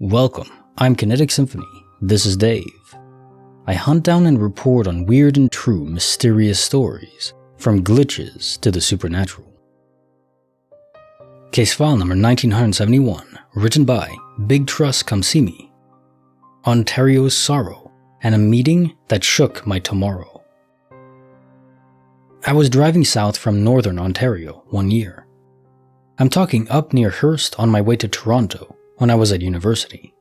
Welcome, I'm Kinetic Symphony. This is Dave. I hunt down and report on weird and true mysterious stories, from glitches to the supernatural. Case file number 1971, written by BigTrussComeSeeMe. Ontario's Sorrow, and a meeting that shook my tomorrow. I was driving south from northern Ontario one year. I'm talking up near Hearst on my way to Toronto when I was at university.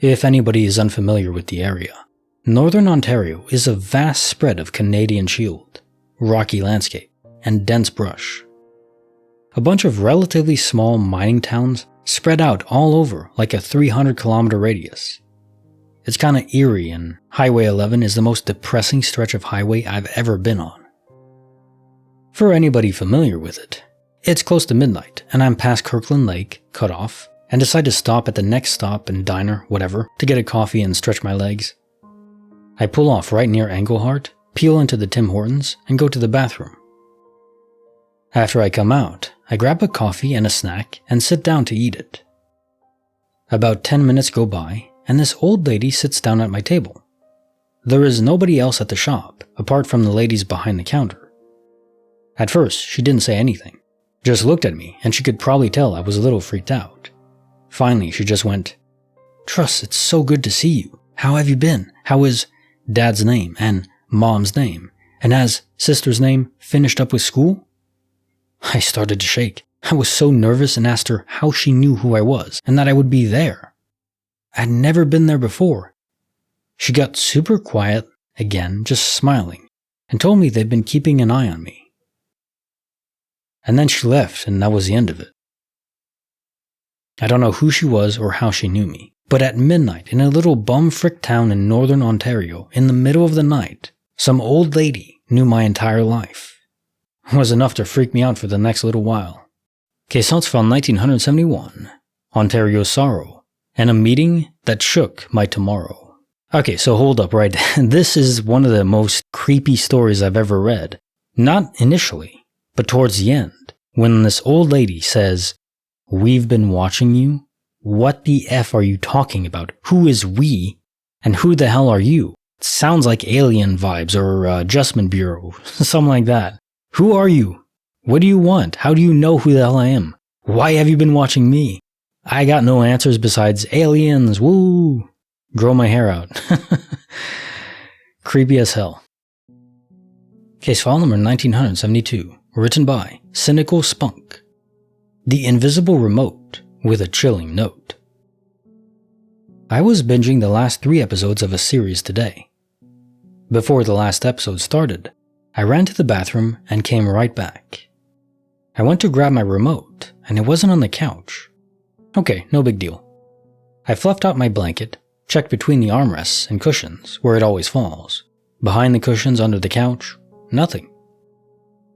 If anybody is unfamiliar with the area, northern Ontario is a vast spread of Canadian Shield, rocky landscape, and dense brush. A bunch of relatively small mining towns spread out all over like a 300-kilometer radius. It's kinda eerie, and Highway 11 is the most depressing stretch of highway I've ever been on. For anybody familiar with it, it's close to midnight, and I'm past Kirkland Lake, cut off, and decide to stop at the next stop and diner, whatever, to get a coffee and stretch my legs. I pull off right near Englehart, peel into the Tim Hortons, and go to the bathroom. After I come out, I grab a coffee and a snack and sit down to eat it. About 10 minutes go by, and this old lady sits down at my table. There is nobody else at the shop, apart from the ladies behind the counter. At first, she didn't say anything, just looked at me, and she could probably tell I was a little freaked out. Finally, she just went, "Truss, it's so good to see you. How have you been? How is Dad's name and Mom's name? And has Sister's name finished up with school?" I started to shake. I was so nervous and asked her how she knew who I was and that I would be there. I'd never been there before. She got super quiet again, just smiling, and told me they'd been keeping an eye on me. And then she left, and that was the end of it. I don't know who she was or how she knew me, but at midnight in a little bum-frick town in northern Ontario, in the middle of the night, some old lady knew my entire life. It was enough to freak me out for the next little while. Case file 1971, Ontario's Sorrow, and a meeting that shook my tomorrow. Okay, so hold up, right? This is one of the most creepy stories I've ever read. Not initially, but towards the end, when this old lady says, "We've been watching you? What the F are you talking about? Who is we? And who the hell are you?" It sounds like alien vibes or Adjustment Bureau, something like that. Who are you? What do you want? How do you know who the hell I am? Why have you been watching me? I got no answers besides aliens, woo! Grow my hair out. Creepy as hell. Case file number 1972, written by cynicalspunk. The Invisible Remote, with a chilling note. I was binging the last 3 episodes of a series today. Before the last episode started, I ran to the bathroom and came right back. I went to grab my remote, and it wasn't on the couch. Okay, no big deal. I fluffed out my blanket, checked between the armrests and cushions, where it always falls. Behind the cushions under the couch, nothing.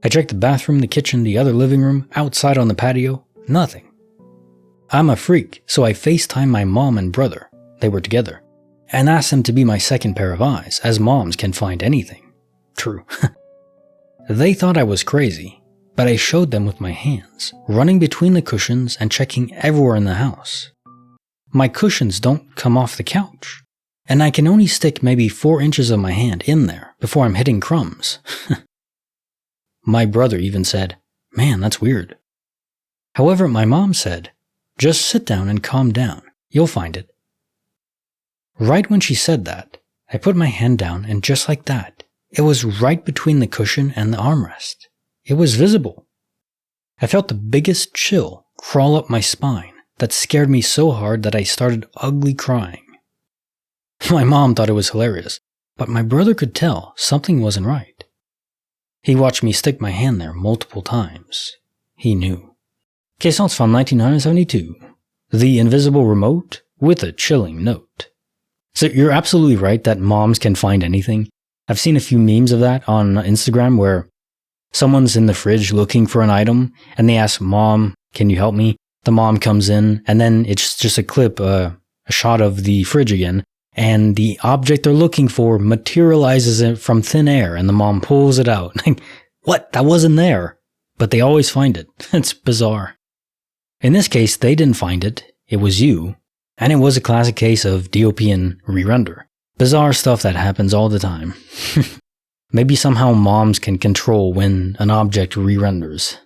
I checked the bathroom, the kitchen, the other living room, outside on the patio, nothing. I'm a freak, so I FaceTimed my mom and brother, they were together, and asked them to be my second pair of eyes, as moms can find anything. True. They thought I was crazy, but I showed them with my hands, running between the cushions and checking everywhere in the house. My cushions don't come off the couch, and I can only stick maybe 4 inches of my hand in there before I'm hitting crumbs. My brother even said, "Man, that's weird." However, my mom said, "Just sit down and calm down. You'll find it." Right when she said that, I put my hand down, and just like that, it was right between the cushion and the armrest. It was visible. I felt the biggest chill crawl up my spine that scared me so hard that I started ugly crying. My mom thought it was hilarious, but my brother could tell something wasn't right. He watched me stick my hand there multiple times. He knew. Case file 1972, The Invisible Remote, with a chilling note. So you're absolutely right that moms can find anything. I've seen a few memes of that on Instagram where someone's in the fridge looking for an item and they ask, "Mom, can you help me?" The mom comes in and then it's just a clip, a shot of the fridge again, and the object they're looking for materializes it from thin air and the mom pulls it out. What? That wasn't there. But they always find it. It's bizarre. In this case, they didn't find it. It was you. And it was a classic case of DOP re-render. Bizarre stuff that happens all the time. Maybe somehow moms can control when an object re-renders.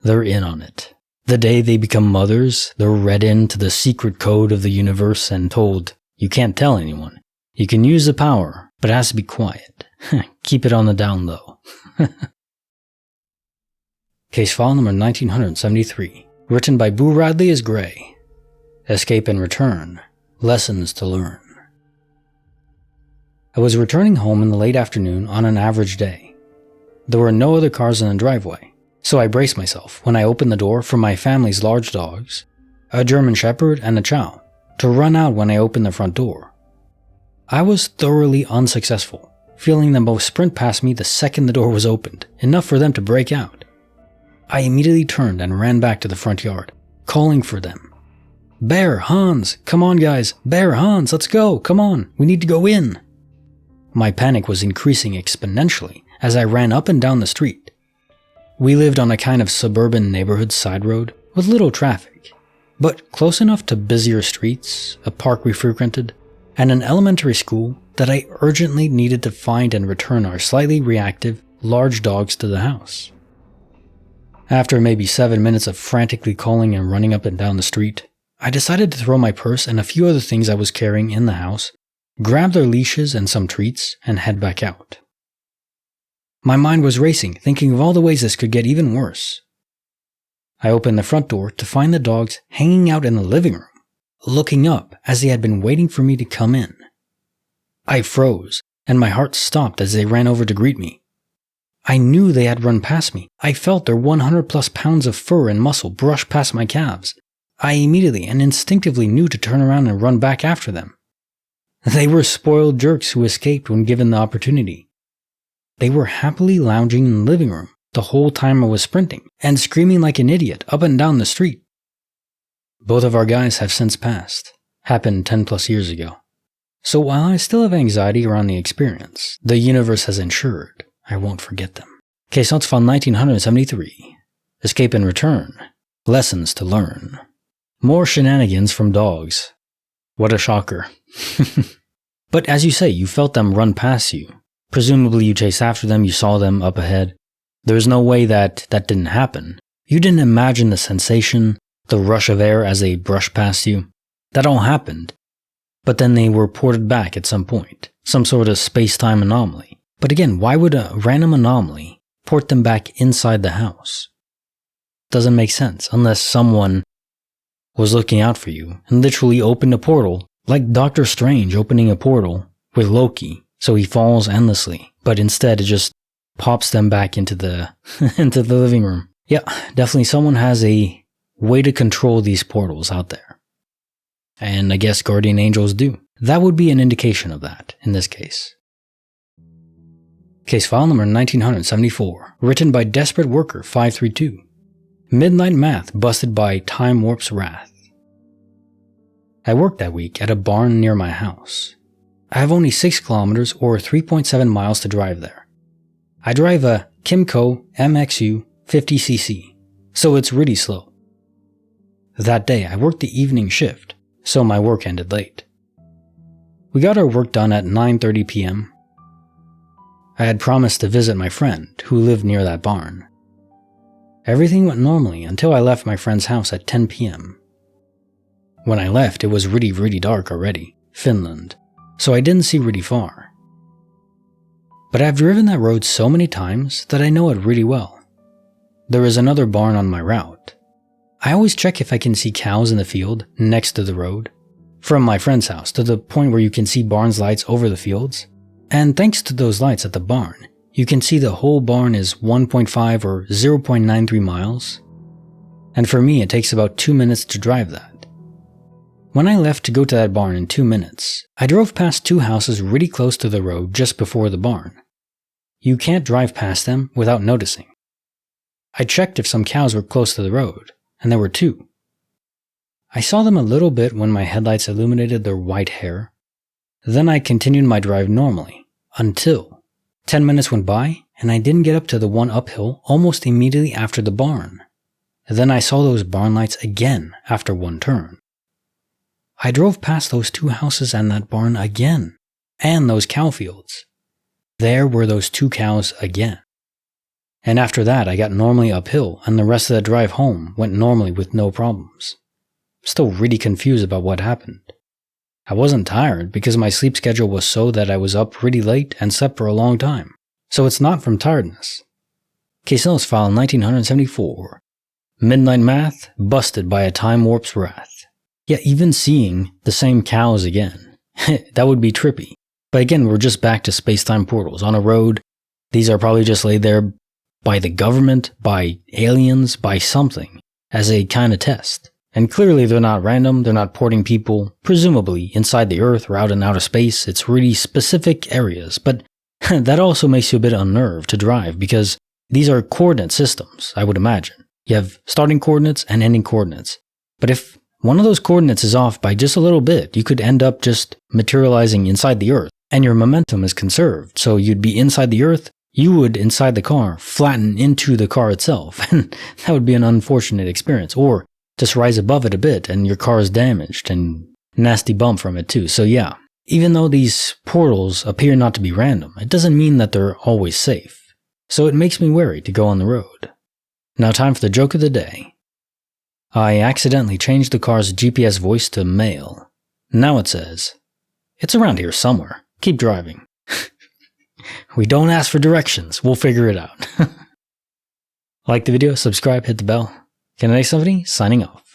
They're in on it. The day they become mothers, they're read into the secret code of the universe and told, you can't tell anyone. You can use the power, but it has to be quiet. Keep it on the down low. Case file number 1973. Written by booradleyisgray. Escape and return. Lessons to learn. I was returning home in the late afternoon on an average day. There were no other cars in the driveway, so I braced myself when I opened the door for my family's large dogs, a German Shepherd and a Chow, to run out when I opened the front door. I was thoroughly unsuccessful, feeling them both sprint past me the second the door was opened, enough for them to break out. I immediately turned and ran back to the front yard, calling for them. Bear, Hans, come on guys, Bear, Hans, let's go, come on, we need to go in. My panic was increasing exponentially as I ran up and down the street. We lived on a kind of suburban neighborhood side road with little traffic, but close enough to busier streets, a park we frequented, and an elementary school that I urgently needed to find and return our slightly reactive, large dogs to the house. After maybe 7 minutes of frantically calling and running up and down the street, I decided to throw my purse and a few other things I was carrying in the house, grab their leashes and some treats, and head back out. My mind was racing, thinking of all the ways this could get even worse. I opened the front door to find the dogs hanging out in the living room, looking up as they had been waiting for me to come in. I froze, and my heart stopped as they ran over to greet me. I knew they had run past me. I felt their 100+ pounds of fur and muscle brush past my calves. I immediately and instinctively knew to turn around and run back after them. They were spoiled jerks who escaped when given the opportunity. They were happily lounging in the living room the whole time I was sprinting and screaming like an idiot up and down the street. Both of our guys have since passed. Happened 10+ years ago. So while I still have anxiety around the experience, the universe has ensured I won't forget them. Case notes file 1973. Escape and return. Lessons to learn. More shenanigans from dogs. What a shocker. But as you say, you felt them run past you. Presumably you chased after them, you saw them up ahead. There's no way that didn't happen. You didn't imagine the sensation, the rush of air as they brushed past you. That all happened. But then they were ported back at some point. Some sort of space-time anomaly. But again, why would a random anomaly port them back inside the house? Doesn't make sense unless someone was looking out for you and literally opened a portal, like Doctor Strange opening a portal with Loki, so he falls endlessly, but instead it just pops them back into the into the living room. Yeah, definitely someone has a way to control these portals out there. And I guess guardian angels do. That would be an indication of that in this case. Case file number 1974, written by Desperate Worker 532. Midnight Math busted by Time Warp's Wrath. I worked that week at a barn near my house. I have only 6 kilometers or 3.7 miles to drive there. I drive a Kimco MXU 50cc, so it's really slow. That day I worked the evening shift, so my work ended late. We got our work done at 9:30 p.m. I had promised to visit my friend who lived near that barn. Everything went normally until I left my friend's house at 10 p.m. When I left, it was really dark already, Finland, so I didn't see really far. But I've driven that road so many times that I know it really well. There is another barn on my route. I always check if I can see cows in the field next to the road, from my friend's house to the point where you can see barn's lights over the fields. And thanks to those lights at the barn, you can see the whole barn is 1.5 or 0.93 miles. And for me, it takes about 2 minutes to drive that. When I left to go to that barn in 2 minutes, I drove past 2 houses really close to the road just before the barn. You can't drive past them without noticing. I checked if some cows were close to the road, and there were 2. I saw them a little bit when my headlights illuminated their white hair. Then I continued my drive normally, until 10 minutes went by and I didn't get up to the one uphill almost immediately after the barn. Then I saw those barn lights again after one turn. I drove past those 2 houses and that barn again, and those cow fields. There were those 2 cows again. And after that, I got normally uphill, and the rest of the drive home went normally with no problems. Still really confused about what happened. I wasn't tired because my sleep schedule was so that I was up pretty late and slept for a long time. So it's not from tiredness. Case notes file 1974. Midnight math busted by a time warp's wrath. Yeah, even seeing the same cows again. That would be trippy. But again, we're just back to space-time portals on a road. These are probably just laid there by the government, by aliens, by something, as a kind of test. And clearly they're not random, they're not porting people, presumably inside the Earth or out in outer space. It's really specific areas, but that also makes you a bit unnerved to drive because these are coordinate systems, I would imagine. You have starting coordinates and ending coordinates. But if one of those coordinates is off by just a little bit, you could end up just materializing inside the Earth, and your momentum is conserved. So you'd be inside the Earth, you would, inside the car, flatten into the car itself, and that would be an unfortunate experience. Or just rise above it a bit, and your car is damaged, and nasty bump from it too. So yeah, even though these portals appear not to be random, it doesn't mean that they're always safe. So it makes me wary to go on the road. Now time for the joke of the day. I accidentally changed the car's GPS voice to male. Now it says, "It's around here somewhere. Keep driving." We don't ask for directions. We'll figure it out. Like the video, subscribe, hit the bell. Kinetic Symphony, signing off.